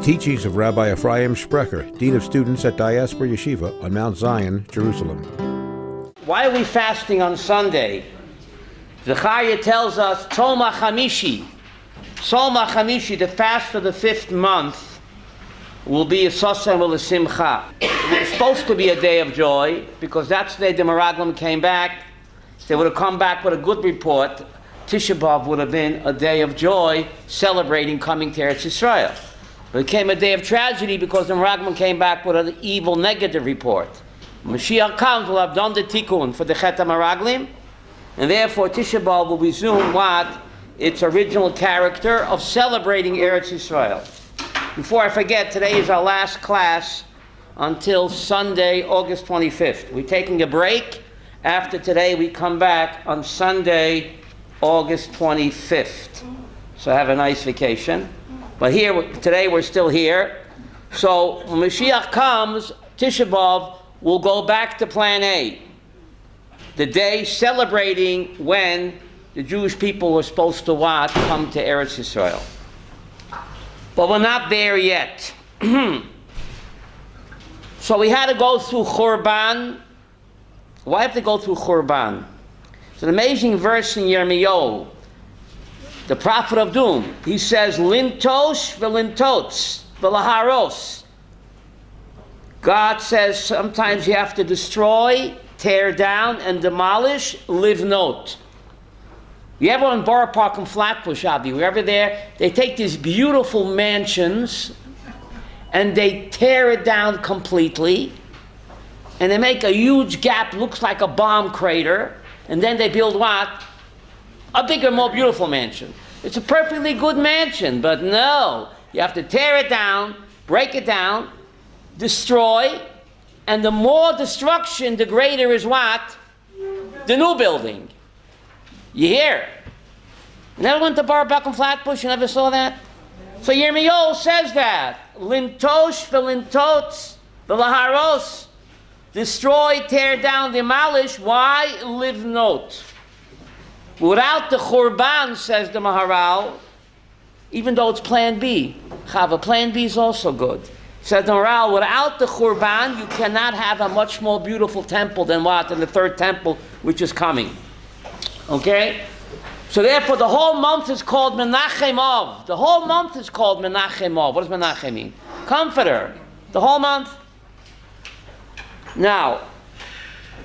The teachings of Rabbi Ephraim Sprecher, Dean of Students at Diaspora Yeshiva on Mount Zion, Jerusalem. Why are we fasting on Sunday? Zechariah tells us, Tzom HaChamishi. Tzom HaChamishi, the fast of the 5th month, will be a Sosem or a Simcha. It's supposed to be a day of joy, because that's the day the Meraglim came back. If they would have come back with a good report, Tisha B'Av would have been a day of joy, celebrating coming to Eretz Yisrael. But it became a day of tragedy because the Meraglim came back with an evil negative report. Mashiach comes, will have done the tikkun for the Chet HaMeraglim, and therefore Tisha B'Av will resume what? Its original character of celebrating Eretz Yisrael. Before I forget, today is our last class until Sunday, August 25th. We're taking a break. After today, we come back on Sunday, August 25th. So have a nice vacation. But today we're still here. So when Mashiach comes, Tisha B'Av will go back to Plan A. The day celebrating when the Jewish people were supposed to what? Come to Eretz Yisrael. But we're not there yet. So we had to go through Churban. Why have to go through Churban? It's an amazing verse in Yirmiyahu, the prophet of doom. He says, Lintosh v'lintots v'laharos. God says sometimes you have to destroy, tear down, and demolish, livnot. You ever in Borough Park in Flatbush, Abby, wherever there, they take these beautiful mansions and they tear it down completely and they make a huge gap, looks like a bomb crater, and then they build what? A bigger, more beautiful mansion. It's a perfectly good mansion, but no, you have to tear it down, break it down, destroy, and the more destruction, the greater is what? The new building. You hear? You never went to Bar Buck and Flatbush? You never saw that? So Yirmiyahu says that. Lintosh v'lintots v'laharos. Destroy, tear down, demolish. Why? Livnot. Without the Churban, says the Maharal, even though it's Plan B. Chava, Plan B is also good. Says the Maharal, without the Churban, you cannot have a much more beautiful temple than what? Than the 3rd temple, which is coming. Okay? So therefore, the whole month is called Menachem Av. The whole month is called Menachem Av. What does Menachem mean? Comforter. The whole month. Now,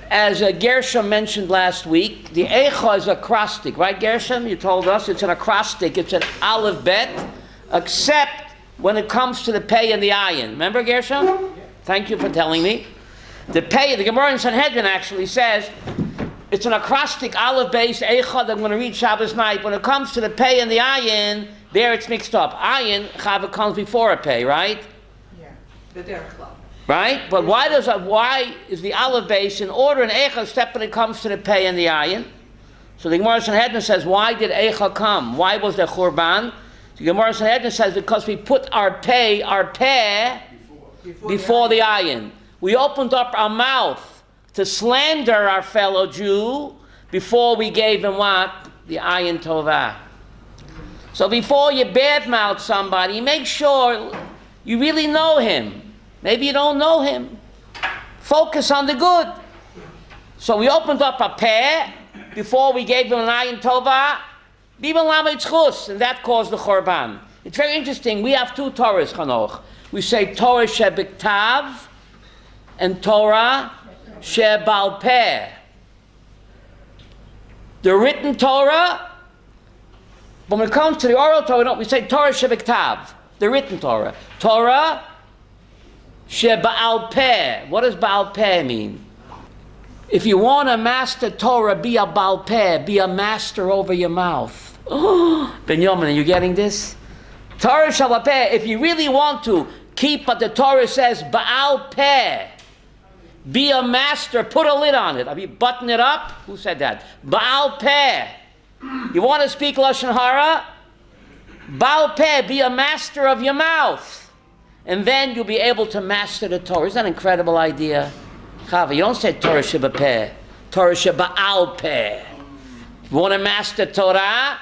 as Gershom mentioned last week, the Eicha is acrostic, right, Gershom? You told us it's an acrostic. It's an aleph bet, except when it comes to the pei and the ayin. Remember, Gershom? Yeah. Thank you for telling me. The pei, the Gemara in Sanhedrin actually says it's an acrostic aleph-based Eicha that I'm going to read Shabbos night. When it comes to the pei and the ayin, there it's mixed up. Ayin, Chava, comes before a pei, right? Yeah, the derech club. Right? But why is the aleph base in order in Eicha except when it comes to the pei and the ayin? So the Gemara in Sanhedrin says, why did Eicha come? Why was there Churban? The Gemara in Sanhedrin says, because we put our pei before the ayin. We opened up our mouth to slander our fellow Jew before we gave him what? The ayin tovah. So before you badmouth somebody, make sure you really know him. Maybe you don't know him. Focus on the good. So we opened up a peh before we gave him an ayin tovah, and that caused the Churban. It's very interesting. We have 2 Torahs, Chanoch. We say Torah shebiktav and Torah shebal peh. The written Torah, but when it comes to the oral Torah, we say Torah shebiktav, the written Torah. Torah She'ba'al peh. What does Ba'al peh mean? If you want to master Torah, be a Ba'al peh. Be a master over your mouth. Oh, Ben Yomin, are you getting this? Torah She'ba'al peh. If you really want to keep what the Torah says, Ba'al peh. Be a master. Put a lid on it. I mean, button it up. Who said that? Ba'al peh. You want to speak Lashon Hara? Ba'al peh. Be a master of your mouth. And then you'll be able to master the Torah. Isn't that an incredible idea? Chava, you don't say Torah sheba'peh, Torah sheba'al peh. You want to master Torah?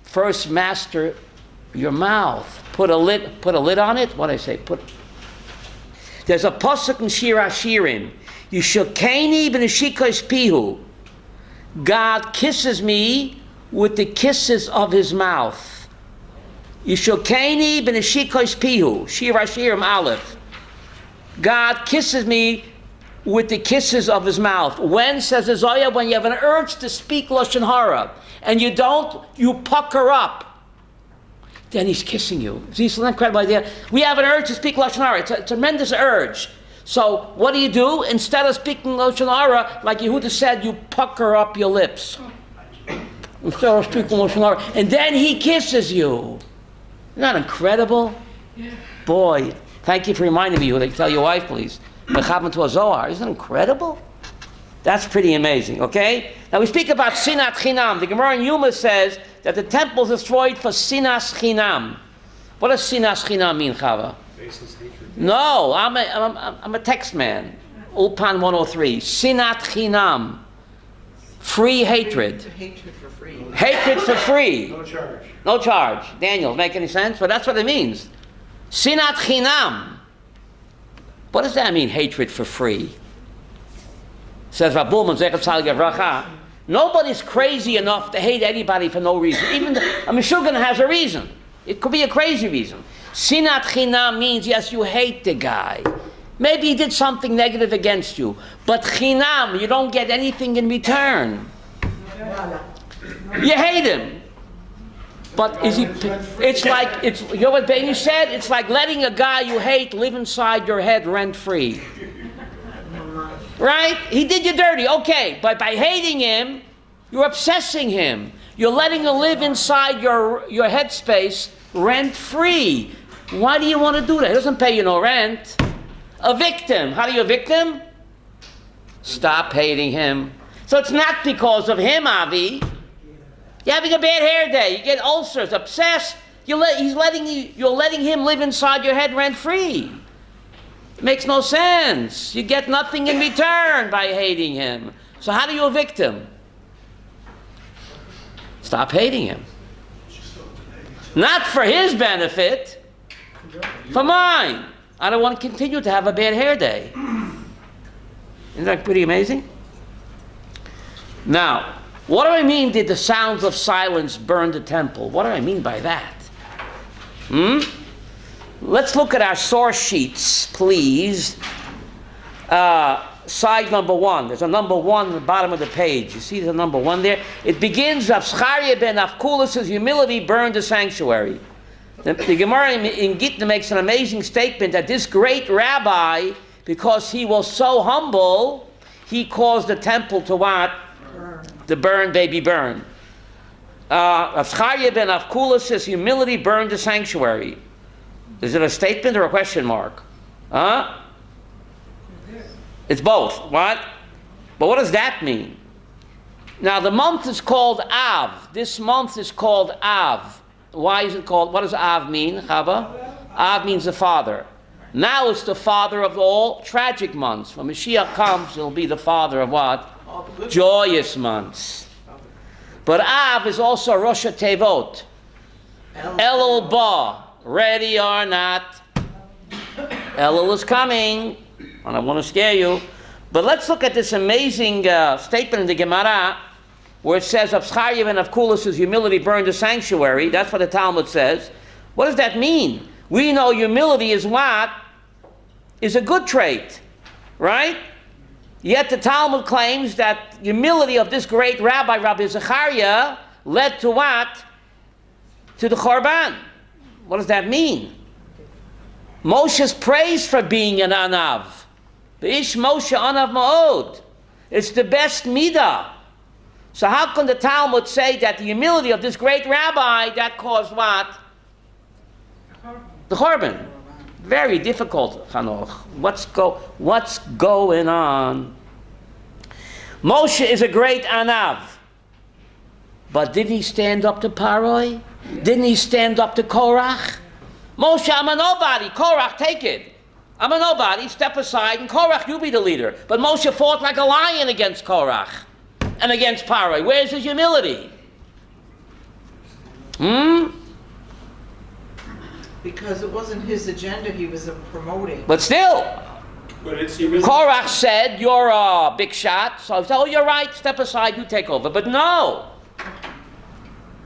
First master Your mouth. Put a lid on it. What do I say? There's a pasuk in Shir Hashirim. Yishokeni b'neshikos pihu. God kisses me with the kisses of his mouth. Yishokeni b'neshikos pihu. Shir Hashirim Aleph. God kisses me with the kisses of his mouth. When, says the Zohar, when you have an urge to speak Lashon Hara, and you don't, you pucker up. Then he's kissing you. See, it's an incredible idea. We have an urge to speak Lashon Hara. It's a tremendous urge. So what do? Instead of speaking Lashon Hara, like Yehuda said, you pucker up your lips. Instead of speaking Lashon Hara. And then he kisses you. Isn't that incredible? Yeah. Boy, thank you for reminding me, Yehuda. Tell your wife, please. Mechavan to a Zohar. Isn't it incredible? That's pretty amazing, okay? Now we speak about Sinat Chinam. The Gemara in Yuma says that the temple is destroyed for Sinas Chinam. What does Sinas Chinam mean, Chava? Baseless hatred. No, I'm a text man. Ulpan 103. Sinat Chinam. Free hatred. Hatred for free. Hatred for free. No charge. No charge. Daniel, make any sense? But that's what it means. Sinat Chinam. What does that mean, hatred for free? Says Rabbi Zechat. Nobody's crazy enough to hate anybody for no reason. Even Meshuggah has a reason. It could be a crazy reason. Sinat Chinam means, yes, you hate the guy. Maybe he did something negative against you. But Chinam, you don't get anything in return. You hate him. But is he? It's like, you know what Benny said? It's like letting a guy you hate live inside your head rent-free. Right? He did you dirty, okay. But by hating him, you're obsessing him. You're letting him live inside your headspace rent-free. Why do you want to do that? He doesn't pay you no rent. Evict him. How do you evict him? Stop hating him. So it's not because of him, Avi. You're having a bad hair day. You get ulcers, obsessed. You're letting him live inside your head rent-free. It makes no sense. You get nothing in return by hating him. So how do you evict him? Stop hating him. Not for his benefit, for mine. I don't want to continue to have a bad hair day. Isn't that pretty amazing? Now, what do I mean, did the sounds of silence burn the temple? What do I mean by that? Let's look at our source sheets, please. Side number 1. There's a number 1 at the bottom of the page. You see the number 1 there? It begins, Rav Zechariah ben Avkulas' humility burned the sanctuary. The Gemara in Gittin makes an amazing statement that this great rabbi, because he was so humble, he caused the temple to what? To burn, baby, burn. Rav Zechariah ben Avkulas' humility burned the sanctuary. Is it a statement or a question mark? Huh? It's both. What? But what does that mean? Now the month is called Av. This month is called Av. Why is it called? What does Av mean, Chava? Av means the father. Now it's the father of all tragic months. When Mashiach comes, he'll be the father of what? Joyous months. But Av is also Rosh Tevot. Elul Ba. Ready or not. Elul is coming. And I want to scare you. But let's look at this amazing statement in the Gemara where it says, Rav Zechariah ben Avkulas' humility burned the sanctuary. That's what the Talmud says. What does that mean? We know humility is what? Is a good trait. Right? Yet the Talmud claims that humility of this great rabbi, Rabbi Zechariah, led to what? To the Churban. What does that mean? Moshe's praised for being an Anav. Ish Moshe Anav Ma'od. It's the best midah. So how can the Talmud say that the humility of this great rabbi, that caused what? The Churban. Very difficult, Chanoch. What's going on? Moshe is a great Anav. But didn't he stand up to Paroi? Didn't he stand up to Korach? Moshe, I'm a nobody. Korach, take it. I'm a nobody. Step aside, and Korach, you be the leader. But Moshe fought like a lion against Korach and against Paroi. Where's his humility? Because it wasn't his agenda he was promoting. But still, But it's humility. Korach said, you're a big shot. So I said, oh, you're right, step aside, you take over. But no.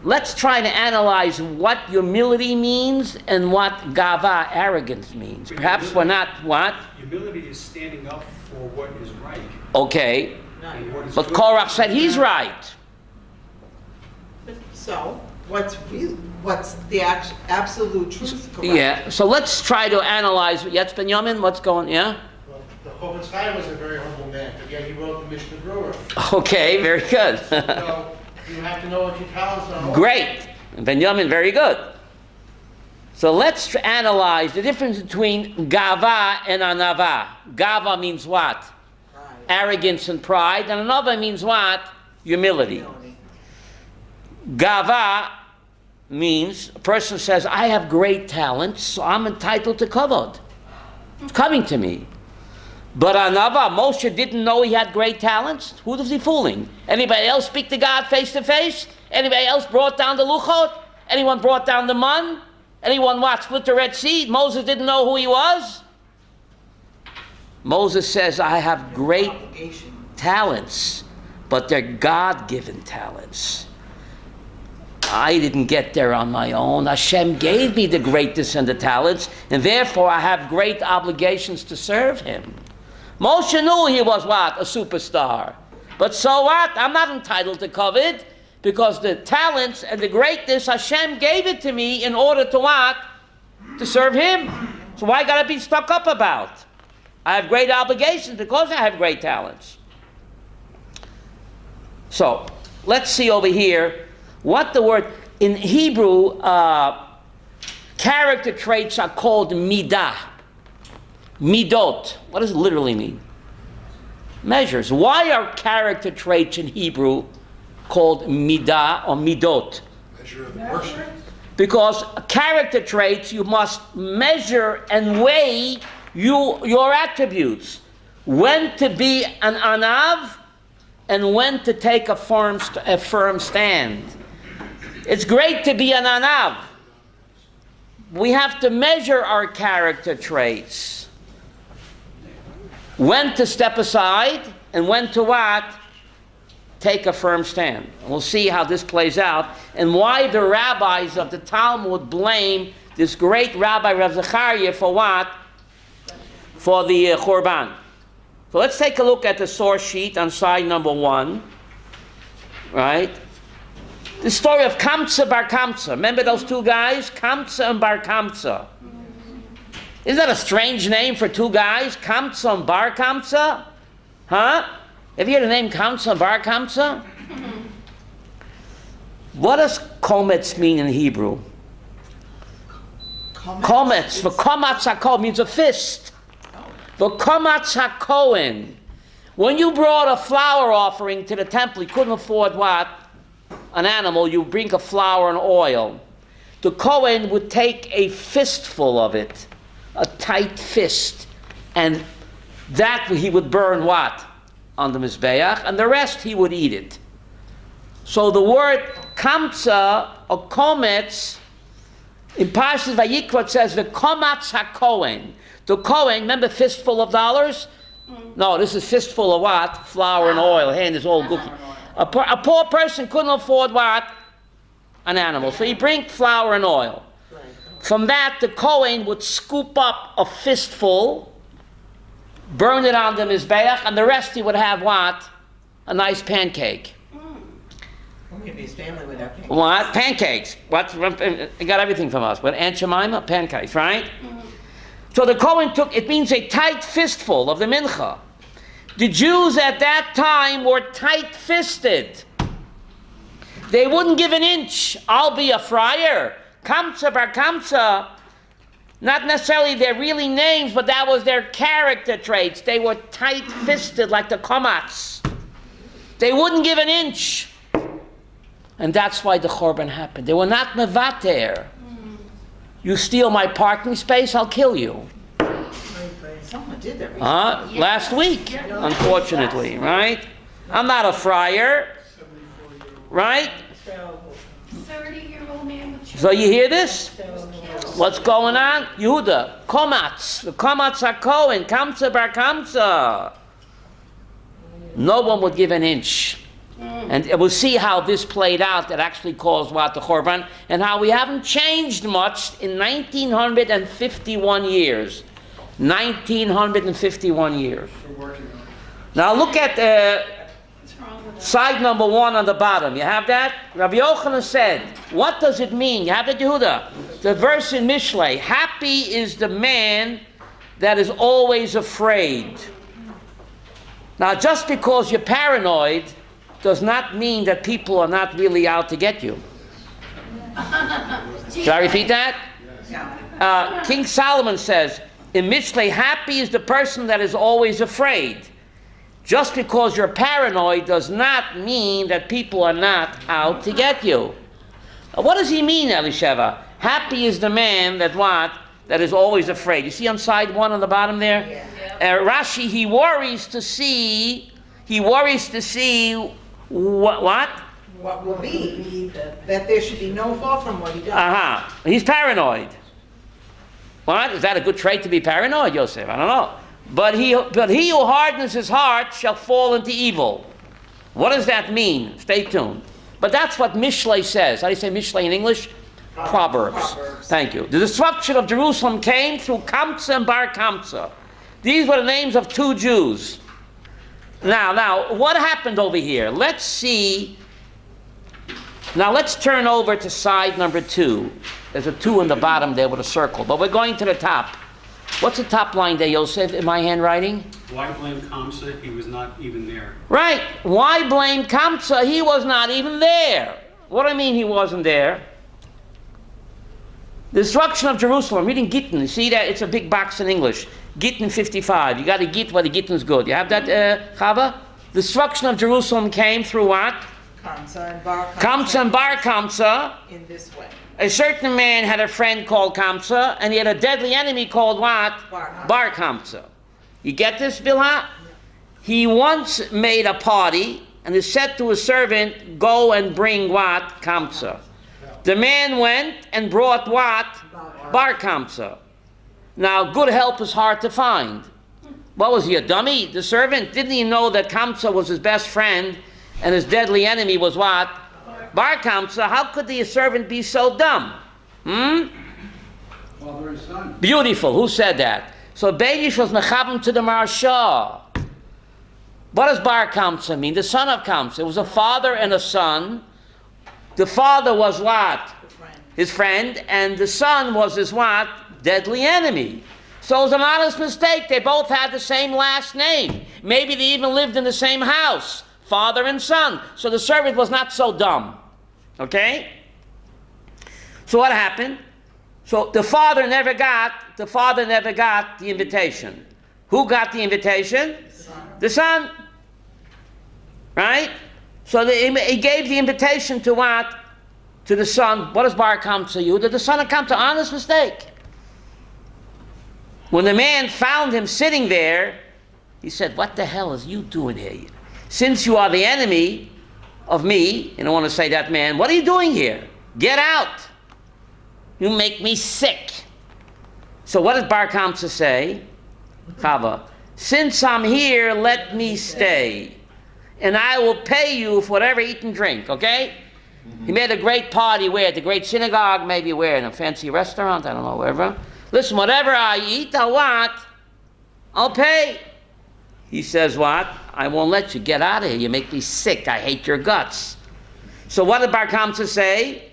Let's try to analyze what humility means and what gava, arrogance, means. Perhaps we're not, what? Humility is standing up for what is right. Okay. And what is But good. Korach said he's right. So, what's the absolute truth correct? Yeah, so let's try to analyze. Yes, Benjamin, what's going, yeah? Well, the Chofetz Chaim was a very humble man, but yet he wrote the Mishnah Berurah. Okay, very good. So you have to know what your talents are. Great. Benjamin, very good. So let's analyze the difference between gava and anava. Gava means what? Right. Arrogance and pride. And anava means what? Humility. Gava means a person says, I have great talents, so I'm entitled to kavod. It's coming to me. But anava, Moshe didn't know he had great talents. Who was he fooling? Anybody else speak to God face to face? Anybody else brought down the luchot? Anyone brought down the man? Anyone what? Split the Red Sea? Moses didn't know who he was? Moses says, I have great talents, but they're God-given talents. I didn't get there on my own. Hashem gave me the greatness and the talents, and therefore I have great obligations to serve Him. Moshe knew he was what? A superstar. But so what? I'm not entitled to covet, because the talents and the greatness, Hashem gave it to me in order to what? To serve Him. So why got to be stuck up about? I have great obligations because I have great talents. So, let's see over here what the word, in Hebrew, character traits are called midah. Midot. What does it literally mean? Measures. Why are character traits in Hebrew called midah or midot? Measure of the person. Because character traits, you must measure and weigh your attributes. When to be an anav and when to take a firm stand. It's great to be an anav. We have to measure our character traits. When to step aside and when to what? Take a firm stand. We'll see how this plays out and why the rabbis of the Talmud blame this great Rabbi Rav Zechariah for what? For the Churban. So let's take a look at the source sheet on side number 1. Right? The story of Kamsa Bar Kamsa. Remember those two guys? Kamsa and Bar Kamsa. Isn't that a strange name for two guys? Kamsa and Bar Kamsa? Huh? Have you heard the name Kamsa and Bar Kamsa? What does kometz mean in Hebrew? Kometz. For komatz hakohen means a fist. For komatz hakohen. When you brought a flour offering to the temple, you couldn't afford what? An animal, you bring a flour and oil. The Kohen would take a fistful of it, a tight fist, and that he would burn what? On the Mizbeach, and the rest he would eat it. So the word kamsa, or kometz, in Parshas Vayikra it says, v'komatz hakohen. The Kohen, remember fistful of dollars? No, this is fistful of what? Flour and oil. Hand is all gooky. A poor person couldn't afford what? An animal. So he bring flour and oil. From that, the Kohen would scoop up a fistful, burn it on the Mizbeach, and the rest he would have what? A nice pancake. Maybe his family would have pancakes. What? Pancakes. He got everything from us. But Aunt Jemima? Pancakes, right? So the Kohen took, it means a tight fistful of the mincha. The Jews at that time were tight-fisted. They wouldn't give an inch. I'll be a friar. Kamsa bar Kamsa. Not necessarily their really names, but that was their character traits. They were tight-fisted like the Komats. They wouldn't give an inch. And that's why the Churban happened. They were not mevater. You steal my parking space, I'll kill you. Someone did that recently. Last week, unfortunately, right? I'm not a friar, right? 30-year-old man with So you hear this? What's going on? Yehuda, Komatz. The Komatz HaKohen, Kamsa bar Kamsa. No one would give an inch. And we'll see how this played out that actually caused what? The Churban, and how we haven't changed much in 1951 years. 1951 years. Now look at side number 1 on the bottom. You have that? Rabbi Yochanan said, what does it mean? You have it, Yehuda. The verse in Mishlei, happy is the man that is always afraid. Now just because you're paranoid does not mean that people are not really out to get you. Should I repeat that? King Solomon says, in Mishlei, happy is the person that is always afraid. Just because you're paranoid does not mean that people are not out to get you. What does he mean, Elisheva? Happy is the man that what? That is always afraid. You see on side 1 on the bottom there? Yeah. Rashi, he worries to see what? What will be that there should be no fall from what he does. He's paranoid. What? Is that a good trait to be paranoid, Yosef? I don't know. But he who hardens his heart shall fall into evil. What does that mean? Stay tuned. But that's what Mishlei says. How do you say Mishlei in English? Proverbs. Thank you. The destruction of Jerusalem came through Kamsa and Bar Kamsa. These were the names of 2 Jews. Now, what happened over here? Let's see. Now, let's turn over to side number 2. There's a 2 in the bottom there with a circle, but we're going to the top. What's the top line there, Yosef, in my handwriting? Why blame Kamsa? He was not even there. Right. Why blame Kamsa? He was not even there. What do I mean he wasn't there? The destruction of Jerusalem. I'm reading Gittin. You see that? It's a big box in English. Gittin 55. You got to get where the Gittin's good. You have that, Chava? The destruction of Jerusalem came through what? Kamsa and Bar Kamsa. Kamsa and Bar Kamsa. In this way. A certain man had a friend called Kamsa, and he had a deadly enemy called what? Bar Kamsa. You get this, Bilha? He once made a party, and he said to his servant, go and bring what? Kamsa. The man went and brought what? Bar Kamsa. Now, good help is hard to find. What was he, a dummy? The servant, didn't he know that Kamsa was his best friend, and his deadly enemy was what? Bar Kamsa. How could the servant be so dumb? Father and son. Beautiful. Who said that? So Beinish was mechavim to the Marsha. What does Bar Kamsa mean? The son of Kamsa. It was a father and a son. The father was what? His friend. And the son was his what? Deadly enemy. So it was an honest mistake. They both had the same last name. Maybe they even lived in the same house. Father and son. So the servant was not so dumb. Okay? So what happened? So the father never got the invitation. Who got the invitation? The son. Right? So he gave the invitation to what? To the son. What does Bar Kamsa Yehuda? The son of Kamsa. Honest mistake. When the man found him sitting there, he said, what the hell is you doing here? Since you are the enemy of me, and I want to say that man, what are you doing here? Get out. You make me sick. So what does Bar Kamsa say? Chava, since I'm here, let me stay. And I will pay you for whatever eat and drink, okay? He made a great party where? At the great synagogue, maybe where? In a fancy restaurant, I don't know, wherever. Listen, whatever I eat, I want, I'll pay. He says what? I won't let you. Get out of here. You make me sick. I hate your guts. So what did Bar Kamsa say?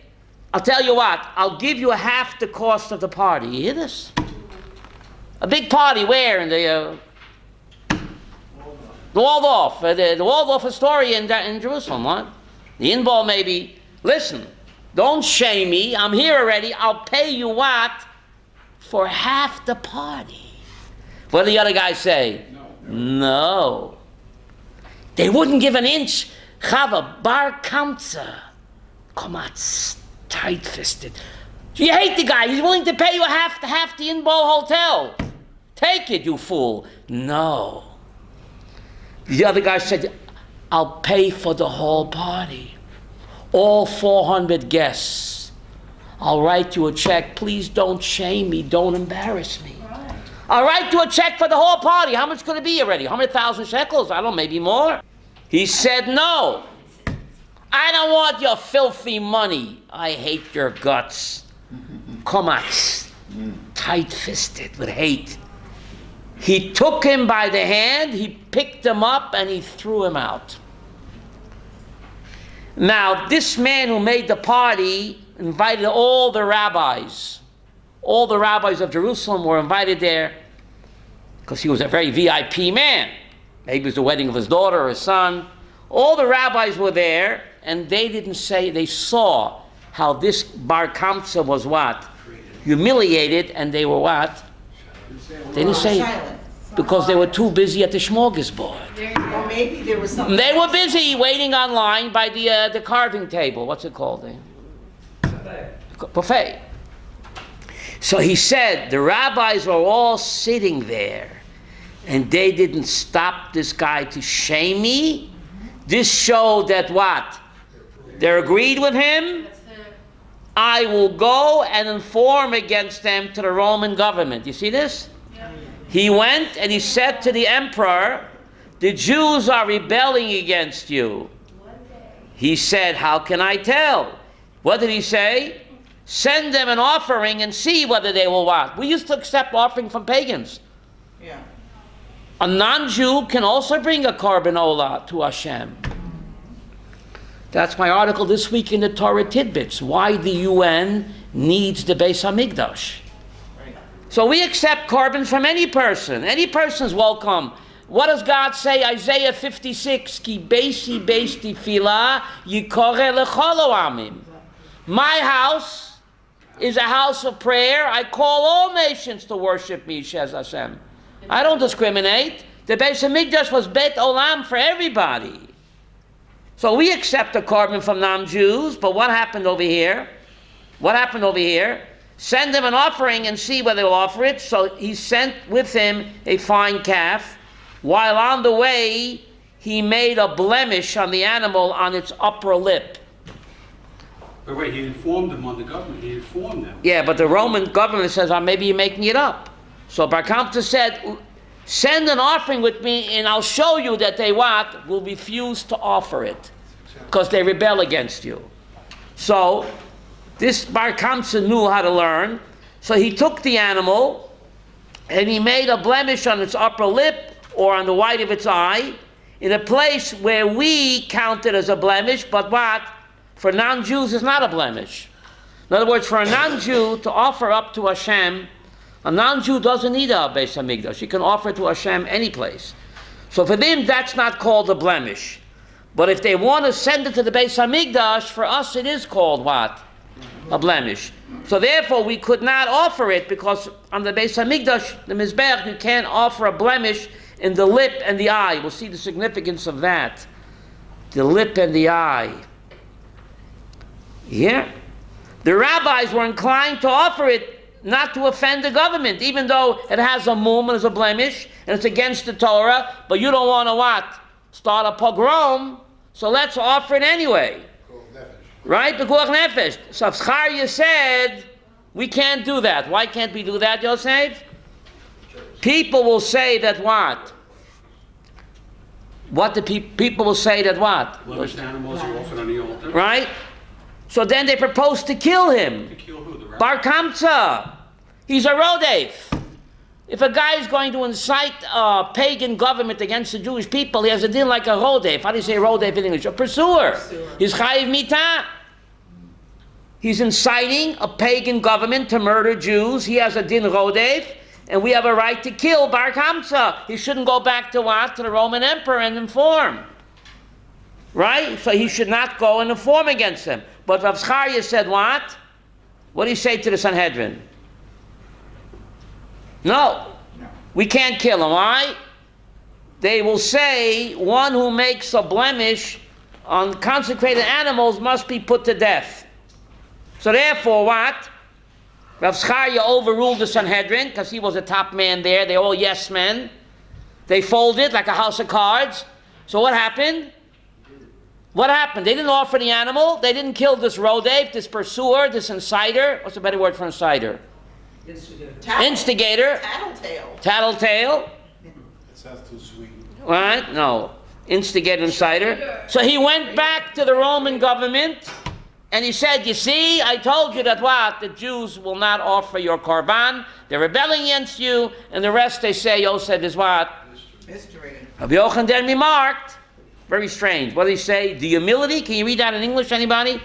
I'll tell you what. I'll give you half the cost of the party. You hear this? A big party where? In the Waldorf. The Waldorf Astoria in Jerusalem. What? The Inbal maybe. Listen. Don't shame me. I'm here already. I'll pay you what? For half the party. What did the other guy say? No. They wouldn't give an inch. Chava, Bar Kamsa. Komatz, tight-fisted. You hate the guy. He's willing to pay you half the Inbal hotel. Take it, you fool. No. The other guy said, I'll pay for the whole party. All 400 guests. I'll write you a check. Please don't shame me. Don't embarrass me. I'll write you a check for the whole party. How much could it be already? 100,000 shekels? I don't know, maybe more. He said, no. I don't want your filthy money. I hate your guts. Komats. Tight-fisted with hate. He took him by the hand, he picked him up, and he threw him out. Now, this man who made the party invited all the rabbis. All the rabbis of Jerusalem were invited there because he was a very VIP man. Maybe it was the wedding of his daughter or his son. All the rabbis were there, and they didn't say, they saw how this Bar Kamsa was what? Humiliated, and they were what? They didn't say it because they were too busy at the smorgasbord. Or maybe there was something. They were busy waiting online by the carving table. What's it called? Buffet. So he said the rabbis were all sitting there, and they didn't stop this guy to shame me. This showed that what? They agreed with him. I will go and inform against them to the Roman government. You see this? Yeah. He went and he said to the emperor, the Jews are rebelling against you. He said, how can I tell? What did he say? Send them an offering and see whether they will what? We used to accept offering from pagans. Yeah. A non-Jew can also bring a korban olah to Hashem. That's my article this week in the Torah Tidbits, why the UN needs the Beis HaMikdash. Right. So we accept korban from any person. Any person's welcome. What does God say? Isaiah 56, Ki beisi beis tefillah yikore lechol amim. My house is a house of prayer. I call all nations to worship me, says Hashem. I don't discriminate. The Beis HaMikdash was Bet Olam for everybody. So we accept the korban from non-Jews, but what happened over here? What happened over here? Send them an offering and see whether they'll offer it. So he sent with him a fine calf. While on the way, he made a blemish on the animal on its upper lip. But wait, he informed them on the government. He informed them. Yeah, but the Roman government says, maybe you're making it up. So Bar Kamsa said, send an offering with me and I'll show you that they what? Will refuse to offer it because they rebel against you. So this Bar Kamsa knew how to learn. So he took the animal and he made a blemish on its upper lip or on the white of its eye in a place where we count it as a blemish, but what? For non-Jews it's not a blemish. In other words, for a non-Jew to offer up to Hashem, a non-Jew doesn't need a Beis HaMikdash. He can offer it to Hashem any place. So for them, that's not called a blemish. But if they want to send it to the Beis HaMikdash, for us it is called what? A blemish. So therefore, we could not offer it because on the Beis HaMikdash, the Mizbeach, you can't offer a blemish in the lip and the eye. We'll see the significance of that. The lip and the eye. Yeah. The rabbis were inclined to offer it not to offend the government, even though it has a mum and is a blemish, and it's against the Torah, but you don't want to what? Start a pogrom, so let's offer it anyway. Right? Pekuach nefesh. So Zechariah said, we can't do that. Why can't we do that, Yosef? People will say that what? What the people will say that what? Blemished animals are offered on the altar. Right? So then they proposed to kill him. To kill who? The rabbi? Bar Kamsa. He's a rodef. If a guy is going to incite a pagan government against the Jewish people, he has a din like a rodef. How do you say rodef in English? A pursuer. He's chayiv mita. He's inciting a pagan government to murder Jews. He has a din rodef, and we have a right to kill Bar Kamsa. He shouldn't go back to what? To the Roman emperor and inform. Right? So he should not go and inform against them. But Rav Zechariah said what? What do you say to the Sanhedrin? No. We can't kill him. Why? They will say one who makes a blemish on consecrated animals must be put to death. So therefore what? Rav Zechariah overruled the Sanhedrin because he was a top man there. They're all yes men. They folded like a house of cards. So what happened? What happened? They didn't offer the animal. They didn't kill this rodave, this pursuer, this inciter. What's a better word for inciter? Instigator. Tattletale. Tattletale. It sounds too sweet. Right? No. Instigator, inciter. So he went back to the Roman government and he said, you see, I told you that what? The Jews will not offer your korban. They're rebelling against you. And the rest they say, Yosef is what? History. Rabbi Yochanan remarked, very strange. What did he say? The humility, can you read that in English, anybody?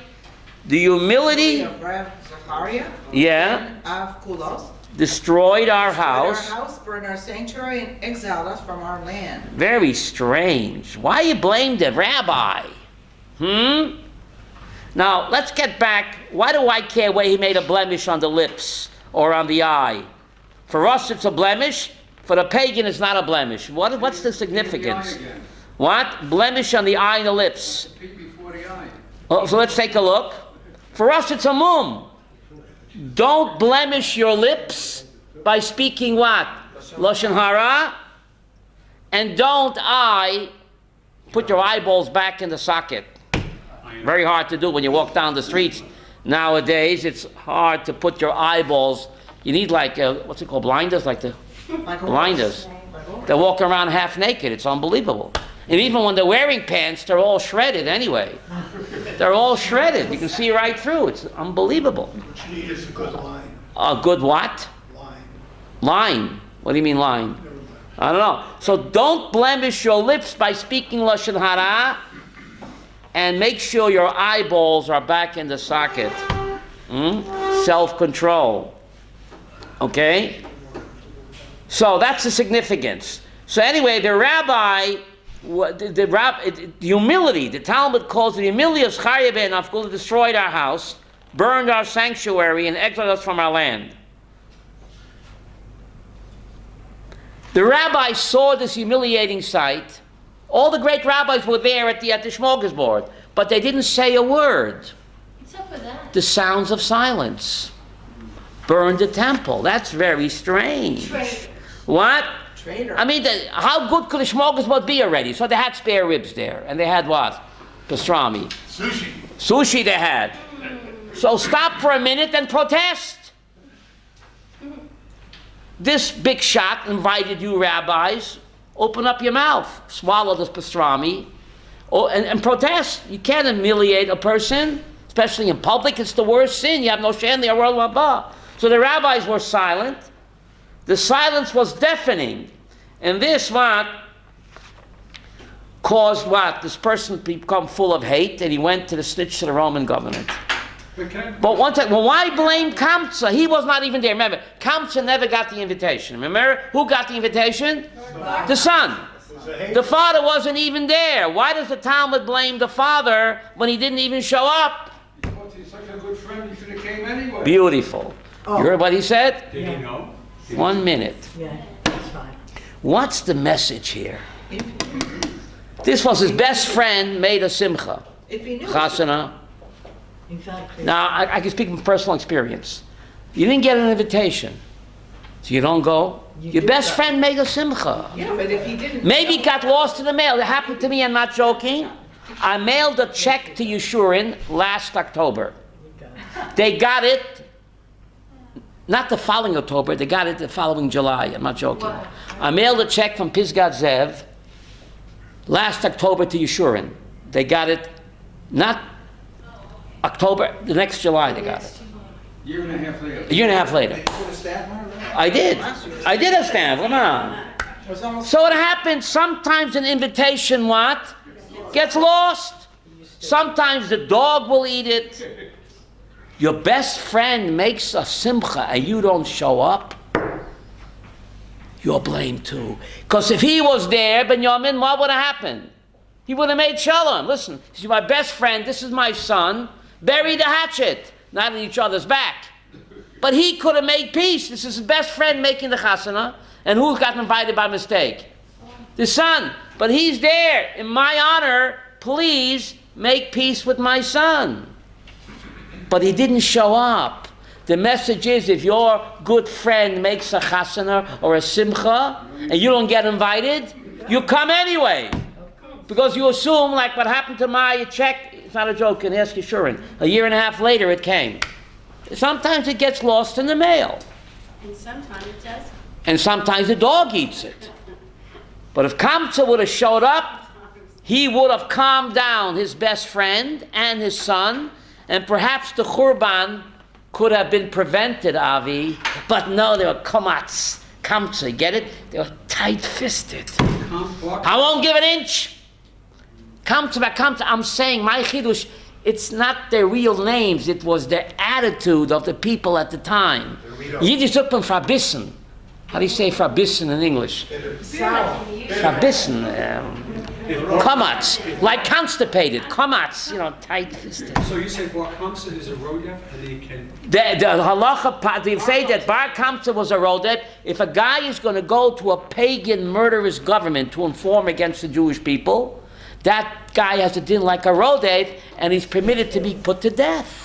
The humility, Of Rav Zachariah. yeah, Of Kulos. destroyed our Destroyed house. our house, burned our sanctuary, and exiled us from our land. Very strange. Why you blame the rabbi? Now, let's get back. Why do I care whether he made a blemish on the lips or on the eye? For us, it's a blemish. For the pagan, it's not a blemish. What's the significance? What? Blemish on the eye and the lips. Peek before the eye. Oh, so let's take a look. For us, it's a mum. Don't blemish your lips by speaking what? Lashon hara. And don't put your eyeballs back in the socket. Very hard to do when you walk down the streets. Nowadays, it's hard to put your eyeballs. You need what's it called, blinders? Like a blinders. Like They walk around half naked. It's unbelievable. And even when they're wearing pants, they're all shredded anyway. They're all shredded. You can see right through. It's unbelievable. What you need is a good line. A good what? Line. Line. What do you mean line? Never mind. I don't know. So don't blemish your lips by speaking Lashon Hara, and make sure your eyeballs are back in the socket. Self-control. Okay? So that's the significance. So anyway, the rabbi, the humility, the Talmud calls it the humility of Zachariah ben Avkula, destroyed our house, burned our sanctuary, and exiled us from our land. The rabbi saw this humiliating sight. All the great rabbis were there at the smorgasbord, but they didn't say a word. What's up with that? The sounds of silence. Burned the temple. That's very strange. Traitor. What? Traitor. I mean, how good could a smorgasbord be already? So they had spare ribs there, and they had what? Pastrami. Sushi. Sushi they had. So stop for a minute and protest. This big shot invited you rabbis, open up your mouth, swallow this pastrami, and protest. You can't humiliate a person, especially in public. It's the worst sin. You have no shen li'aror l'haba. So the rabbis were silent. The silence was deafening. And this what? Caused what? This person become full of hate, and he went to the snitch to the Roman government. But one time, well, why blame Kamsa? He was not even there. Remember, Kamsa never got the invitation. Remember, who got the invitation? The son. The father wasn't even there. Why does the Talmud blame the father when he didn't even show up? Because he's such a good friend, he should have came anyway. Beautiful. You heard what he said? Did he know? 1 minute. Yeah, that's fine. What's the message here? This was his best friend, made a simcha. If he knew. Chasana. Exactly. Now, I can speak from personal experience. You didn't get an invitation, so you don't go. Your best friend made a simcha. Yeah, but if he didn't. Maybe it got lost in the mail. It happened to me, I'm not joking. I mailed a check to Yeshurun last October. They got it, not the following October, they got it the following July, I'm not joking. I mailed a check from Pisgat Zev last October to Yeshurun. They got it, not October, the next July they got it. Year and a half later. A year and a half later. They put a stamp on it? I did a stamp, come on. It was almost. So it happens, sometimes an invitation, what? Gets lost. Sometimes the dog will eat it. Your best friend makes a simcha and you don't show up, you're blamed too. Because if he was there, Benjamin, what would have happened? He would have made shalom. Listen, he's my best friend, this is my son. Bury the hatchet, not in each other's back. But he could have made peace. This is his best friend making the chasana. And who got invited by mistake? The son. But he's there. In my honor, please make peace with my son. But he didn't show up. The message is, if your good friend makes a chasana or a simcha, and you don't get invited, you come anyway. Because you assume, like what happened to my check, it's not a joke, and ask Yeshurun. A year and a half later it came. Sometimes it gets lost in the mail. And sometimes it doesn't. And sometimes the dog eats it. But if Kamsa would have showed up, he would have calmed down his best friend and his son, and perhaps the Churban could have been prevented, Avi. But no, they were Kamsa, get it? They were tight-fisted. I won't give an inch. Kamsa, I'm saying, my chidush, it's not their real names, it was their attitude of the people at the time. Yiddish took them Frabissen. How do you say Frabissen in English? Frabissen. Kamats, like constipated. Kamats, tight-fisted. So you say Bar Kamsa is a rodef and he can... The halacha, they say that Bar Kamsa was a rodef. If a guy is going to go to a pagan, murderous government to inform against the Jewish people, that guy has a din like a rodef, and he's permitted to be put to death.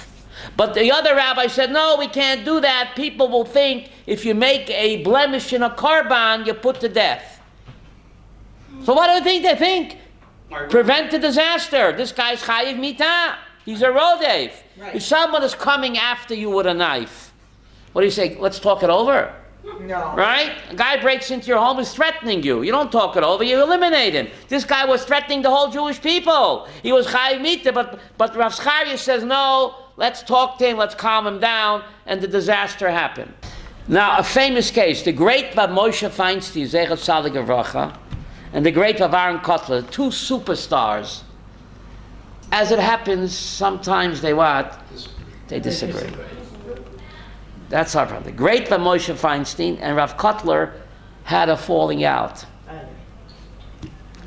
But the other rabbi said, no, we can't do that. People will think if you make a blemish in a korban, you're put to death. So what do you think they think? Prevent the disaster. This guy's chayiv mitah. He's a rodef. Right. If someone is coming after you with a knife, what do you say? Let's talk it over. No. Right? A guy breaks into your home, is threatening you. You don't talk it over, you eliminate him. This guy was threatening the whole Jewish people. He was chayiv mitah, but Rav Zcharia says, no, let's talk to him, let's calm him down, and the disaster happened. Now, a famous case, the great Rav Moshe Feinstein, Zechat Tzadik Livracha, and the great Rav Aaron Kotler, two superstars. As it happens, sometimes they what? They disagree. That's our problem. The great Rav Moshe Feinstein and Rav Kotler had a falling out.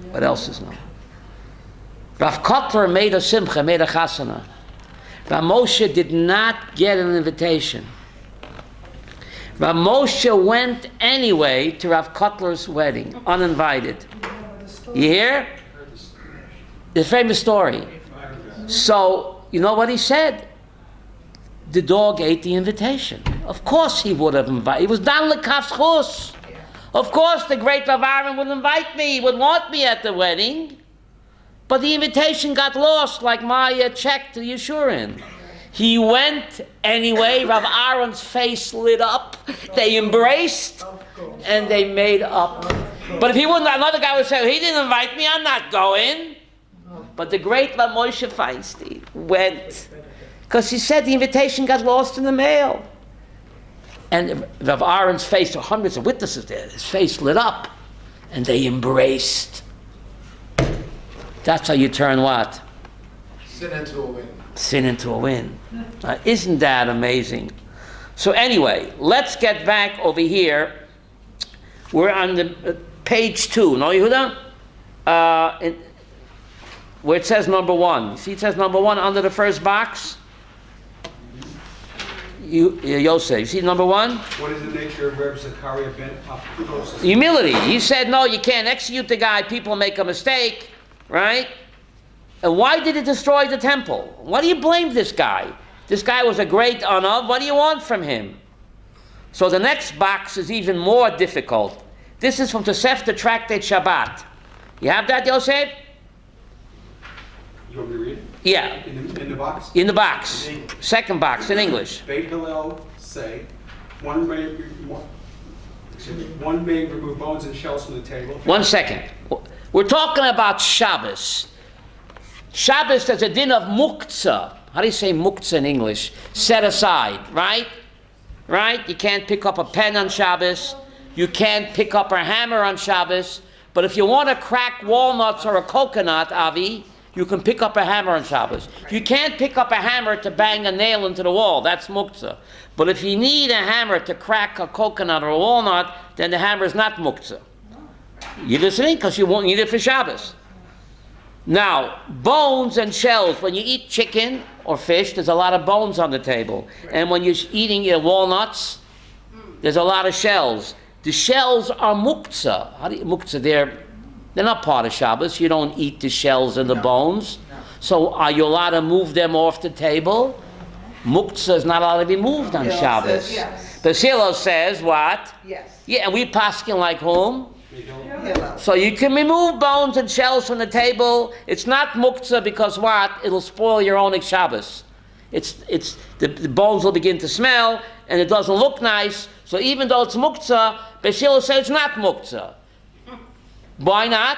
What else is known? Rav Kotler made a simcha, made a chasana. Rav Moshe did not get an invitation. Rav Moshe went anyway to Rav Kotler's wedding, uninvited. You hear? The famous story. So, you know what he said? The dog ate the invitation. Of course he would have invited. He was dan lekafschus. Of course the great Rav Aaron would invite me. He would want me at the wedding. But the invitation got lost like my check to Yeshurun. He went anyway. Rav Aaron's face lit up. They embraced and they made up. But if he wouldn't, another guy would say, he didn't invite me, I'm not going. But the great Rav Moshe Feinstein went. Because he said the invitation got lost in the mail. And Rav Aaron's face, there were hundreds of witnesses there, his face lit up. And they embraced. That's how you turn what? Sin into a win. Sin into a win. Isn't that amazing? So anyway, let's get back over here. We're on the page 2. No, Yehuda? Where it says number 1. See, it says number 1 under the first box. Yosef, you see number 1? What is the nature of Reb Zechariah ben Apkudos? Humility. He said, no, you can't execute the guy. People make a mistake, right? And why did it destroy the temple? Why do you blame this guy? This guy was a great anav. What do you want from him? So the next box is even more difficult. This is from Tosefta Tractate Shabbat. You have that, Yosef? You want me to read it? Yeah. In the box? In the box. Second box in English. Beit Hillel say, one may remove bones and shells from the table. 1 second. We're talking about Shabbos. Shabbos, there's a din of muktzah. How do you say muktzah in English? Set aside, right? Right? You can't pick up a pen on Shabbos. You can't pick up a hammer on Shabbos. But if you want to crack walnuts or a coconut, Avi, you can pick up a hammer on Shabbos. You can't pick up a hammer to bang a nail into the wall. That's muktzah. But if you need a hammer to crack a coconut or a walnut, then the hammer is not muktzah. You listening? Because you won't need it for Shabbos. Now, bones and shells. When you eat chicken or fish, there's a lot of bones on the table. And when you're eating your walnuts, there's a lot of shells. The shells are muktzah. How do you, muktzah, they're not part of Shabbos. You don't eat the shells and the bones. No. So are you allowed to move them off the table? Muktzah is not allowed to be moved on Shabbos. Says yes. The Hillel says what? Yes. Yeah, and we paskin like whom? Hillel. So you can remove bones and shells from the table. It's not muktzah because what? It'll spoil your Oneg Shabbos. The bones will begin to smell and it doesn't look nice. So even though it's muktzah, Beis Hillel says it's not muktzah. Why not?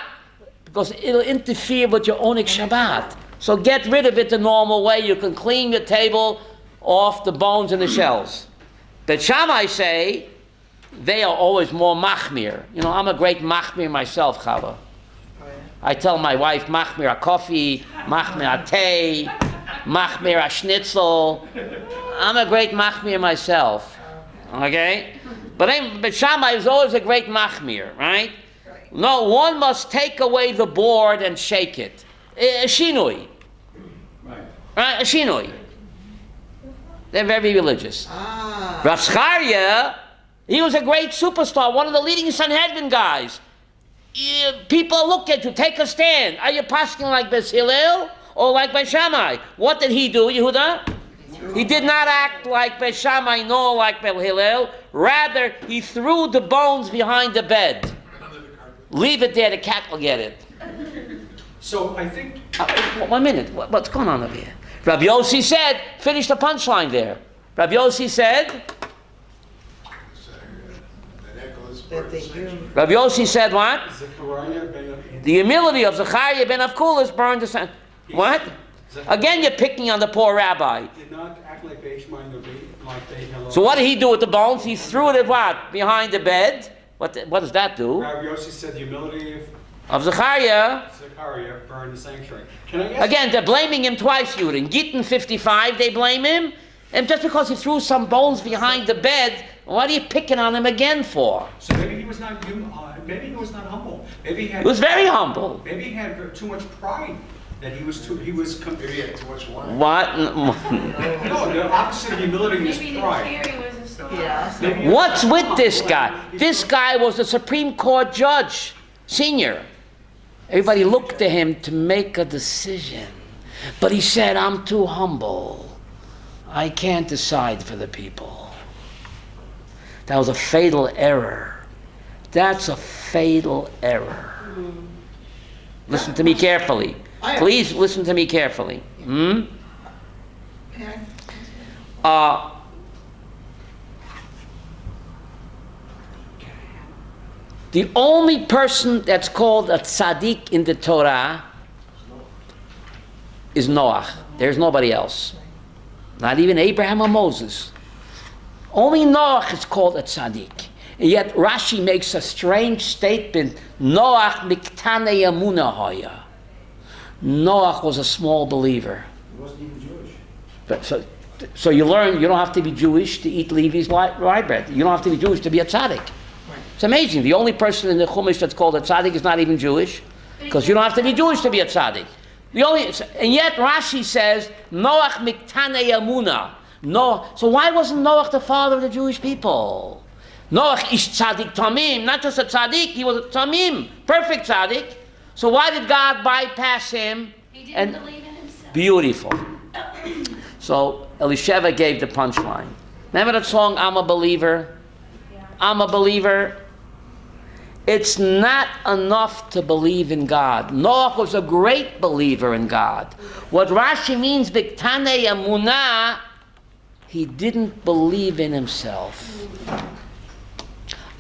Because it'll interfere with your Oneg Shabbat. So get rid of it the normal way. You can clean your table off the bones and the shells. But Shammai say, they are always more machmir. You know, I'm a great machmir myself, Chava. I tell my wife, machmir a coffee, machmir a tea, machmir a schnitzel. I'm a great machmir myself. Okay? But Shammai is always a great machmir, right? No, one must take away the board and shake it. A shinui. Right? A shinui. They're very religious. Rav Zcharia, he was a great superstar, one of the leading Sanhedrin guys. People look at you, take a stand. Are you passing like Beis Hillel or like Beis Shammai? What did he do, Yehuda? He did not act like Beis Shammai nor like Beis Hillel. Rather, he threw the bones behind the bed. Leave it there, the cat will get it. So I think... 1 minute, what's going on over here? Rabbi Yossi said, finish the punchline there. Rabbi Yossi said... Rabbi Yossi said what? The humility of Zechariah ben Avkulis burned the sun. What? Again, you're picking on the poor rabbi. Did not act like Beis Hillel. So what did he do with the bones? He threw it at what? Behind the bed. What does that do? Rabbi Yossi said the humility of Zechariah burned the sanctuary. Can I ask? Again, they're blaming him twice, Yudin. Gittin 55, they blame him. And just because he threw some bones behind the bed, what are you picking on him again for? So maybe he was not humble. Maybe he was very humble. Maybe he had too much pride. That he was Maybe he had too much wine. What? No, the opposite of humility is Maybe pride. the theory was a star. What's with this guy? This guy was a Supreme Court judge, senior. Everybody looked to him to make a decision. But he said, I'm too humble. I can't decide for the people. That was a fatal error. That's a fatal error. Listen to me carefully. Please listen to me carefully. The only person that's called a tzaddik in the Torah is Noach. There's nobody else. Not even Abraham or Moses. Only Noach is called a tzaddik. And yet Rashi makes a strange statement. Noach miktane yamuna hoya. Noach was a small believer. He wasn't even Jewish. But so you learn you don't have to be Jewish to eat Levi's rye bread. You don't have to be Jewish to be a tzaddik. It's amazing. The only person in the Chumash that's called a tzaddik is not even Jewish, because you don't have to be Jewish to be a tzaddik. And yet Rashi says Noach miktane yamuna. No, so why wasn't Noach the father of the Jewish people? Noach is tzaddik tamim, not just a tzaddik. He was a tamim, perfect tzaddik. So why did God bypass him? He didn't believe in himself. Beautiful. So Elisheva gave the punchline. Remember that song, I'm a Believer? Yeah. I'm a believer. It's not enough to believe in God. Noach was a great believer in God. What Rashi means, Biktane Yamunah, he didn't believe in himself.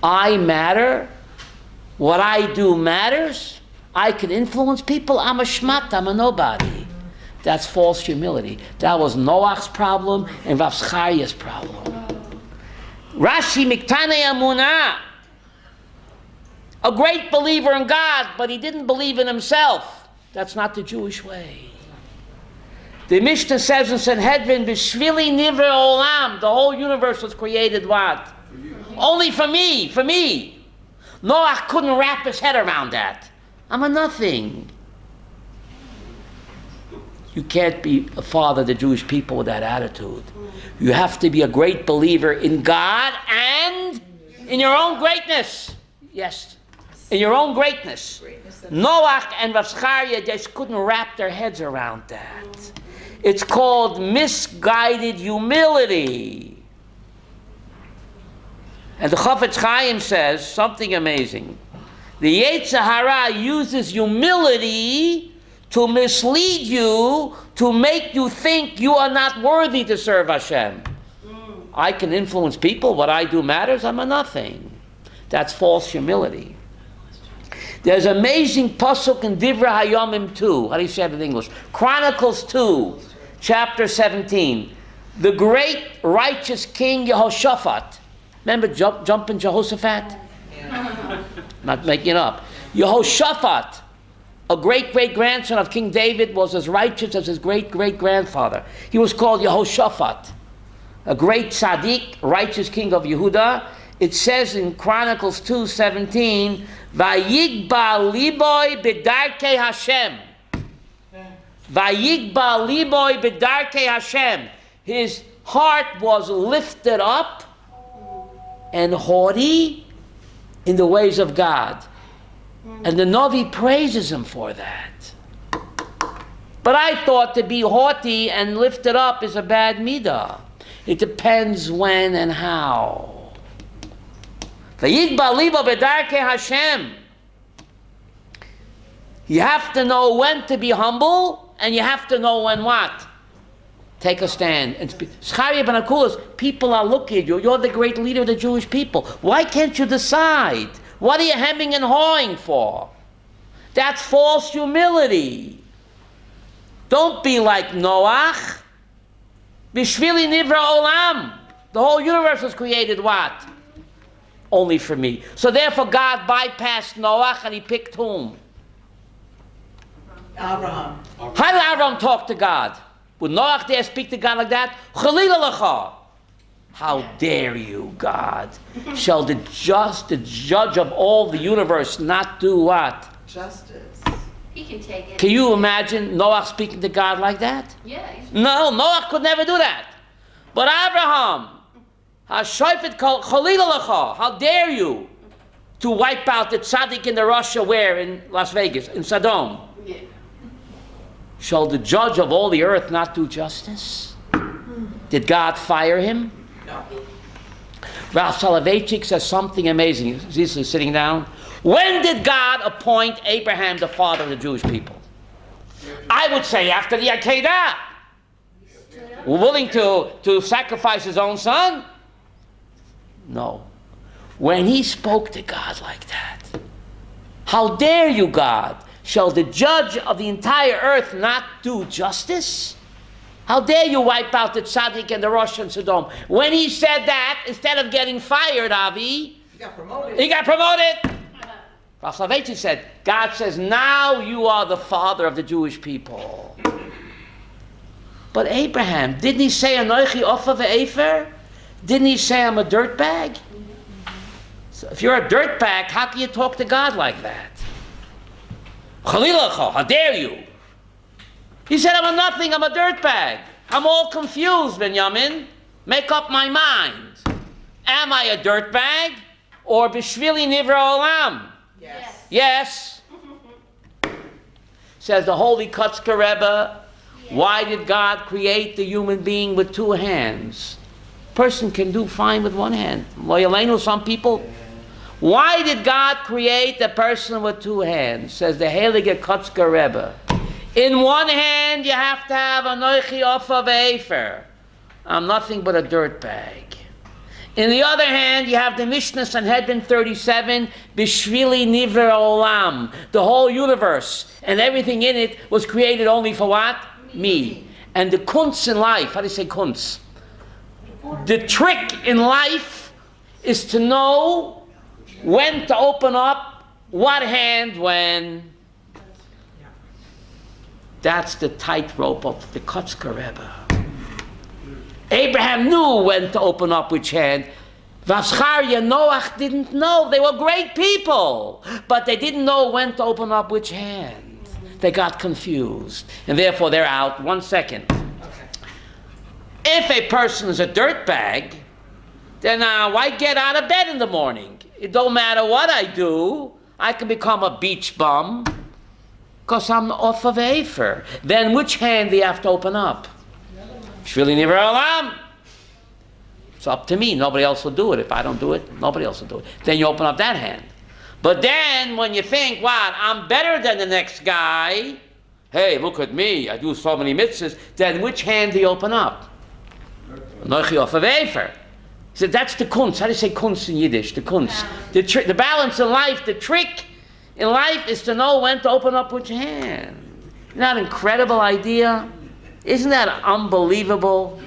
I matter. What I do matters. I can influence people. I'm a shmat. I'm a nobody. That's false humility. That was Noach's problem and Rav Zchariah's problem. Rashi Miktane Amunah, a great believer in God, but he didn't believe in himself. That's not the Jewish way. The Mishnah says in Sanhedrin, B'shvili nivre olam, the whole universe was created what? Only for me, for me. Noach couldn't wrap his head around that. I'm a nothing. You can't be a father of the Jewish people with that attitude. You have to be a great believer in God and in your own greatness. Yes, in your own greatness. Noach and Rav Zchariah just couldn't wrap their heads around that. It's called misguided humility. And the Chafetz Chaim says something amazing. The Yetzer Hara uses humility to mislead you, to make you think you are not worthy to serve Hashem. I can influence people. What I do matters. I'm a nothing. That's false humility. There's an amazing pasuk in Divrei Hayomim 2. How do you say it in English? Chronicles 2, chapter 17. The great righteous king Yehoshaphat. Remember jumping Jehoshaphat? Not making it up. Yehoshaphat, a great-great-grandson of King David, was as righteous as his great-great-grandfather. He was called Yehoshaphat, a great tzaddik, righteous king of Yehuda. It says in Chronicles 2:17, Vayigba liboy b'darkei Hashem. Vayigba liboy b'darkei Hashem. His heart was lifted up and haughty in the ways of God. And the Navi praises him for that. But I thought to be haughty and lifted up is a bad midah. It depends when and how. Vayigba libo b'darkei Hashem. You have to know when to be humble, and you have to know when what? Take a stand. And Zechariah ben Akulas, people are looking at you. You're the great leader of the Jewish people. Why can't you decide? What are you hemming and hawing for? That's false humility. Don't be like Noach. Bishvili nivra olam. The whole universe was created what? Only for me. So therefore God bypassed Noach and he picked whom? Abraham. How did Abraham talk to God? Would Noach dare speak to God like that? Chalila lecha. How dare you, God? Shall the judge of all the universe not do what? Justice. He can take it. Can you imagine Noach speaking to God like that? Yeah. No, Noach could never do that. But Abraham, Hashayfet Chalila lecha, how dare you to wipe out the tzaddik in the Russia where? In Las Vegas, in Sodom. Yeah. Shall the judge of all the earth not do justice? Did God fire him? No. Ralph Soloveitchik says something amazing. He's sitting down. When did God appoint Abraham the father of the Jewish people? I would say after the Akedah. Willing to sacrifice his own son? No. When he spoke to God like that. How dare you, God? Shall the judge of the entire earth not do justice? How dare you wipe out the tzaddik and the Rosh and Sodom? When he said that, instead of getting fired, Avi, He got promoted. he got promoted. Rav Soloveitchik said, God says, now you are the father of the Jewish people. But Abraham, didn't he say, Anochi ofa ve'efer? Didn't he say, I'm a dirtbag? So if you're a dirtbag, how can you talk to God like that? Chalilacha, how dare you? He said, I'm a nothing, I'm a dirtbag. I'm all confused, Benjamin. Make up my mind. Am I a dirtbag or bishvili nivra olam? Yes. Yes. Says the Holy Kutzker Rebbe, why did God create the human being with two hands? Person can do fine with one hand. Loyalenu, some people. Why did God create a person with two hands? Says the Heilige Kutzker Rebbe. In one hand, you have to have Anochi ofa ve'efer. I'm nothing but a dirtbag. In the other hand, you have the Mishnah Sanhedrin 37, Bishvili Nivra Olam. The whole universe and everything in it was created only for what? Me. And the kunz in life, how do you say kunz? The trick in life is to know when to open up what hand when. That's the tightrope of the Kutzker Rebbe. Abraham knew when to open up which hand. Vavscharya, Noach didn't know. They were great people, but they didn't know when to open up which hand. They got confused, and therefore they're out. 1 second. If a person is a dirtbag, then why get out of bed in the morning? It don't matter what I do. I can become a beach bum because I'm off of Afer. Then which hand do you have to open up? Shvili Nivra Olam. It's up to me. Nobody else will do it. If I don't do it, nobody else will do it. Then you open up that hand. But then when you think, wow, I'm better than the next guy, hey, look at me, I do so many mitzvahs, then which hand do you open up? Nochi auf a wafer. So that's the kunst. How do you say kunst in Yiddish? The kunst. The balance in life, the trick in life is to know when to open up which hand. Isn't that an incredible idea? Isn't that unbelievable?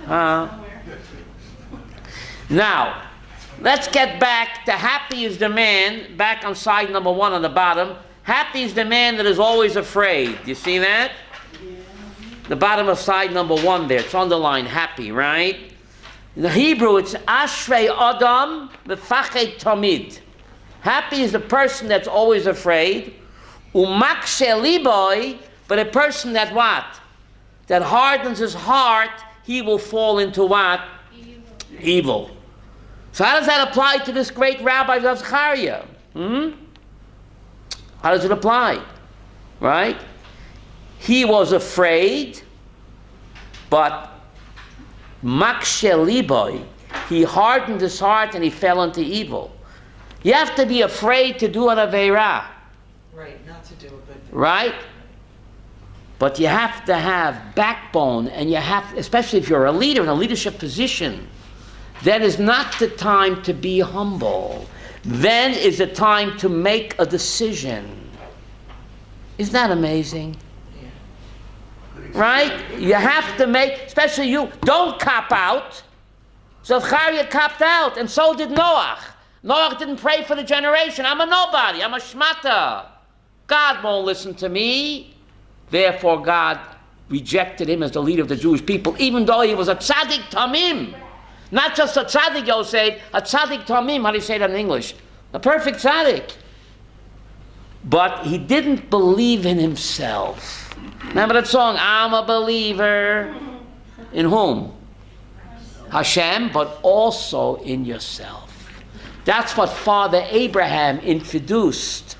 Now, let's get back to happy is the man, back on side number 1 on the bottom. Happy is the man that is always afraid. You see that? The bottom of side number 1 there. It's underlined happy, right? In the Hebrew, it's Ashrei Adam Mefached Tamid. Happy is the person that's always afraid. Umakshe Liboy, but a person that what? That hardens his heart, he will fall into what? Evil. So how does that apply to this great Rabbi of Zechariah? How does it apply? Right? He was afraid, but Makshe Liboy, he hardened his heart and he fell into evil. You have to be afraid to do an Aveirah. Right, not to do a good thing. Right? But you have to have backbone, and you have, especially if you're a leader in a leadership position, that is not the time to be humble. Then is the time to make a decision. Isn't that amazing? Right? You have to make, especially you, don't cop out. So Zechariah copped out, and so did Noach. Noach didn't pray for the generation. I'm a nobody. I'm a shmata. God won't listen to me. Therefore, God rejected him as the leader of the Jewish people, even though he was a tzaddik tamim. Not just a tzaddik, Yosef, a tzaddik tamim. How do you say that in English? A perfect tzaddik. But he didn't believe in himself. Remember that song, I'm a believer. In whom? Hashem, but also in yourself. That's what Father Abraham introduced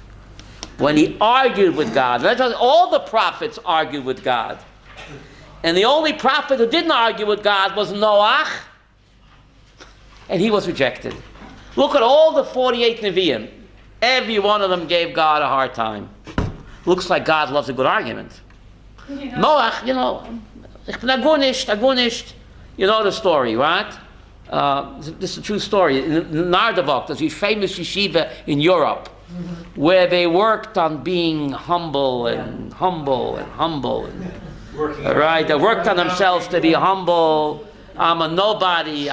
when he argued with God. All the prophets argued with God. And the only prophet who didn't argue with God was Noach, and he was rejected. Look at all the 48 Nevi'im. Every one of them gave God a hard time. Looks like God loves a good argument. Yeah. Noach, ich bin agunisht. You know the story, right? This is a true story. In Nardevok, there's a famous yeshiva in Europe where they worked on being humble and humble. Right? They worked on themselves to be humble. I'm a nobody.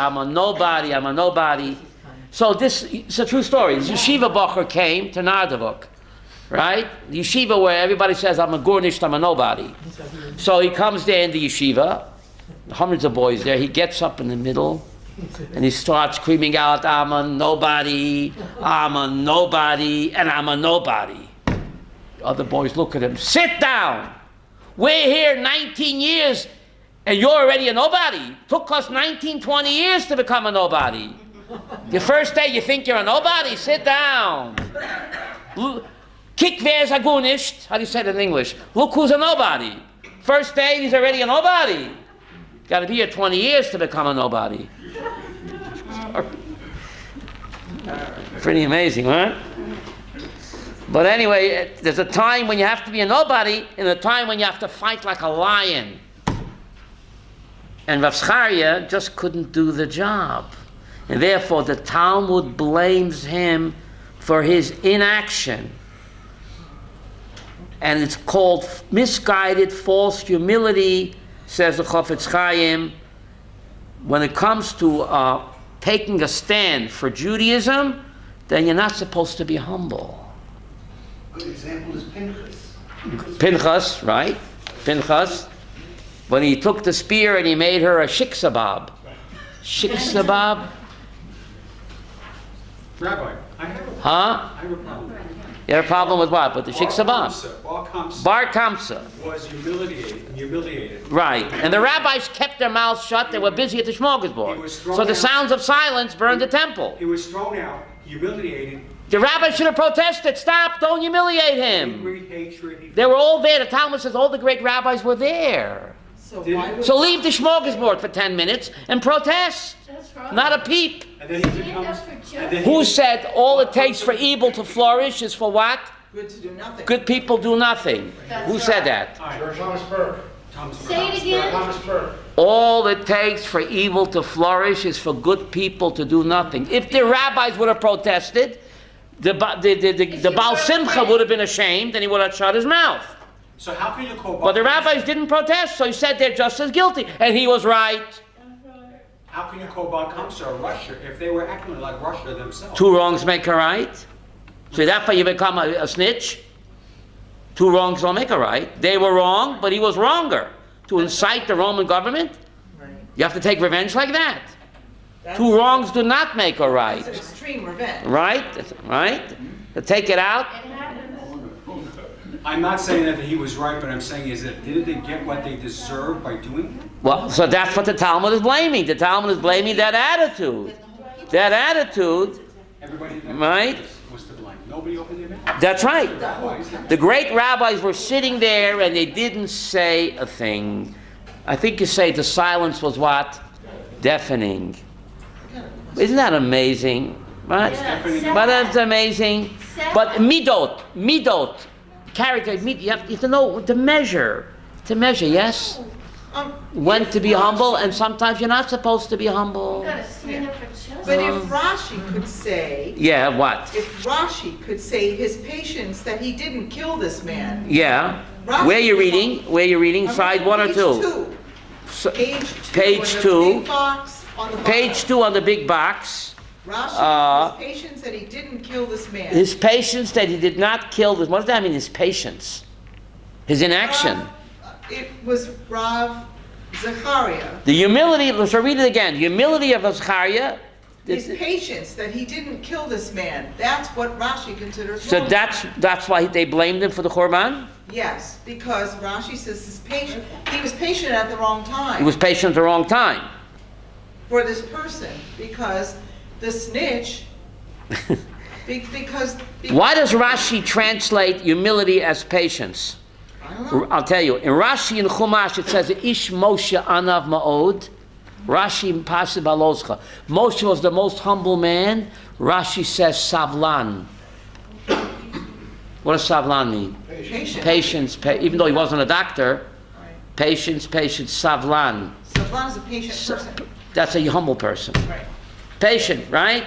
So it's a true story. This yeshiva bacher came to Nardevok, right? The yeshiva where everybody says, I'm a gurnisht, I'm a nobody. So he comes there in the yeshiva, hundreds of boys there. He gets up in the middle and he starts screaming out, I'm a nobody, and I'm a nobody. The other boys look at him, sit down. We're here 19 years and you're already a nobody. Took us 19, 20 years to become a nobody. Your first day you think you're a nobody, sit down. Kik ve's agunisht. How do you say that in English? Look who's a nobody. First day he's already a nobody. Got to be here 20 years to become a nobody. Pretty amazing, right? But anyway, there's a time when you have to be a nobody and a time when you have to fight like a lion. And Rav Zechariah just couldn't do the job. And therefore the Talmud blames him for his inaction. And it's called misguided false humility, says the Chofetz Chaim. When it comes to taking a stand for Judaism, then you're not supposed to be humble. A good example is Pinchas. Pinchas, right? Pinchas. When he took the spear and he made her a shiksabab. Shiksabab? Rabbi, I have a problem. You had a problem with what? With the shiksabab? Bar Kamsa was humiliated. Right. And the rabbis kept their mouths shut. They were busy at the smorgasbord. So the sounds of silence burned the temple. He was thrown out, humiliated. The rabbis should have protested. Stop, don't humiliate him. Angry, hatred. They were all there. The Talmud says all the great rabbis were there. So So leave the smorgasbord for 10 minutes and protest. That's right. Not a peep. And then he Stand becomes. up for and justice. then Who he- said all it takes for evil to flourish is for what? Good to do nothing. Good people do nothing. That's Who said right. that? All right, Sir Thomas Burke. Thomas Say it Burke. again. Thomas Burke. All it takes for evil to flourish is for good people to do nothing. If the rabbis would have protested, the Baal Simcha would have been ashamed and he would have shut his mouth. So how can you call? But the rabbis didn't protest, so he said they're just as guilty. And he was right. How can you call Bar Kamsa or Russia if they were acting like Russia themselves? Two wrongs make a right. So that's why you become a snitch. Two wrongs don't make a right. They were wrong, but he was wronger. To incite the Roman government, Right. you have to take revenge like that. That's- Two wrongs do not make a That's right. an extreme revenge. Right? Right? To take it out. It happens. I'm not saying that he was right, but I'm saying is that didn't they get what they deserved by doing it? Well, so that's what the Talmud is blaming. The Talmud is blaming that attitude. That attitude, Everybody that Right. was to blame. Nobody opened their mouth. that's right. Why is that? The great rabbis were sitting there and they didn't say a thing. I think you say the silence was what? Deafening. Isn't that amazing? Right? Yeah, But that's amazing. But midot, character, you have to know to measure, yes? When to be humble, and sometimes you're not supposed to be humble. You gotta stand up for justice. But if Rashi could say, Yeah, what? if Rashi could say his patience that he didn't kill this man. Yeah. Rashi Where you is reading? Where you reading? I'm Side reading one or page two? So- Page Page two. two. On the big box on the Page bottom. 2 on the big box. Rashi, his patience that he didn't kill this man. His patience that he did not kill this. What does that mean? His patience. His inaction. It was Rav Zechariah. The humility. Let's read it again. The humility of Zechariah. His patience that he didn't kill this man. That's what Rashi considers So wrong. that's why they blamed him for the Churban. Yes, because Rashi says his patient. He was patient at the wrong time. He was patient at the wrong time. For this person, because the snitch. because Why does Rashi translate humility as patience? I don't know. I'll tell you. In Rashi and Chumash it says Ish Moshe Anav Ma'od. Rashi Pasib Aloscha. Moshe was the most humble man. Rashi says Savlan. What does Savlan mean? Patient. Patience. Even though he wasn't a doctor. Right. Patience. Savlan. Savlan is a patient person. That's a humble person. Right. Patient, right?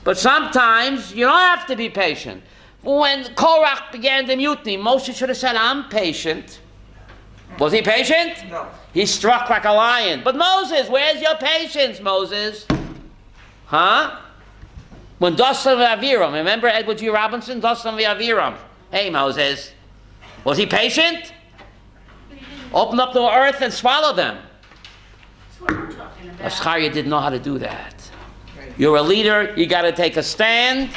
But sometimes you don't have to be patient. When Korach began the mutiny, Moshe should have said, I'm patient. Was he patient? No. He struck like a lion. But Moses, where's your patience, Moses? Huh? When Dustin Aviram, remember Edward G. Robinson? Dustin Aviram. Hey, Moses. Was he patient? Open up the earth and swallow them. That's what we're talking about. Zechariah didn't know how to do that. Right. You're a leader, you got to take a stand.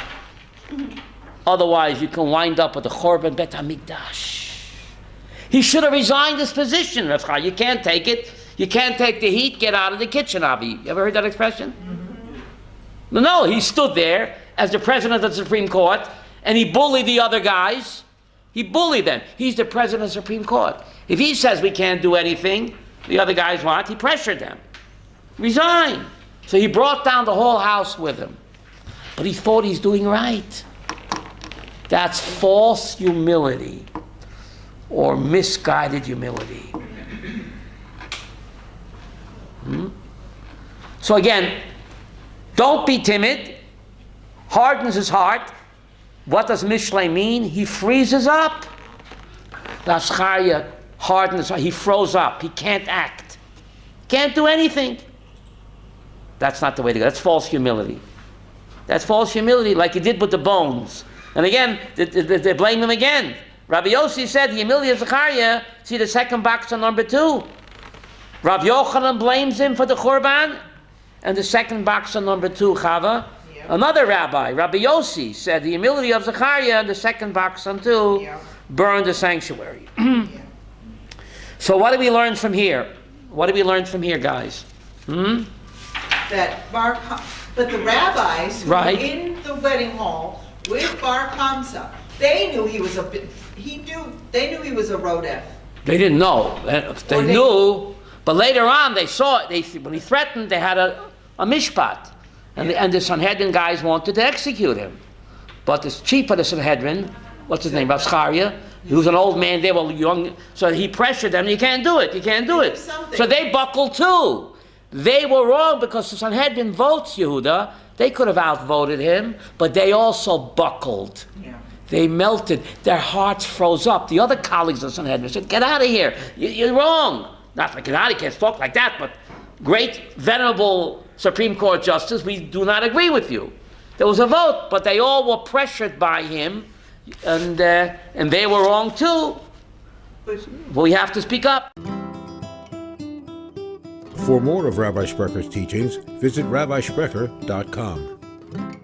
Otherwise, you can wind up with the Churban Bet HaMikdash. He should have resigned his position, Zechariah. You can't take it. You can't take the heat, get out of the kitchen, Avi. You ever heard that expression? Mm-hmm. No, he stood there as the president of the Supreme Court, and he bullied the other guys. He bullied them. He's the president of the Supreme Court. If he says we can't do anything, the other guys what? He pressured them. Resign. So he brought down the whole house with him. But he thought he's doing right. That's false humility or misguided humility. So again, don't be timid. Hardens his heart. What does Mishlei mean? He freezes up. Zechariah hardened his heart. He froze up. He can't act. Can't do anything. That's not the way to go. That's false humility. That's false humility, like he did with the bones. And again, they blame him again. Rabbi Yossi said, the humility of Zechariah, see the second box on number 2. Rav Yochanan blames him for the Churban, and the second box on number 2, Chava. Yeah. Another rabbi, Rabbi Yossi, said the humility of Zechariah, and the second box on 2, Yeah. burned the sanctuary. Yeah. So what do we learn from here? What do we learn from here, guys? That but the rabbis who Right. were in the wedding hall with Bar Kamsa, they knew he was they knew he was a rodef. They didn't know. They Or knew, but later on they saw it. When he threatened, they had a mishpat. And the Sanhedrin guys wanted to execute him. But the chief of the Sanhedrin, what's his name, Rav, he was an old man, they were young, so he pressured them, you can't do it, you can't do it. So they buckled too. They were wrong because the Sanhedrin votes Yehuda. They could have outvoted him, but they also buckled. Yeah. They melted. Their hearts froze up. The other colleagues of the Sanhedrin said, get out of here. You're wrong. Not like, get out, you can't talk like that, but great, venerable Supreme Court Justice, we do not agree with you. There was a vote, but they all were pressured by him, and they were wrong too. We have to speak up. For more of Rabbi Sprecher's teachings, visit rabbisprecher.com.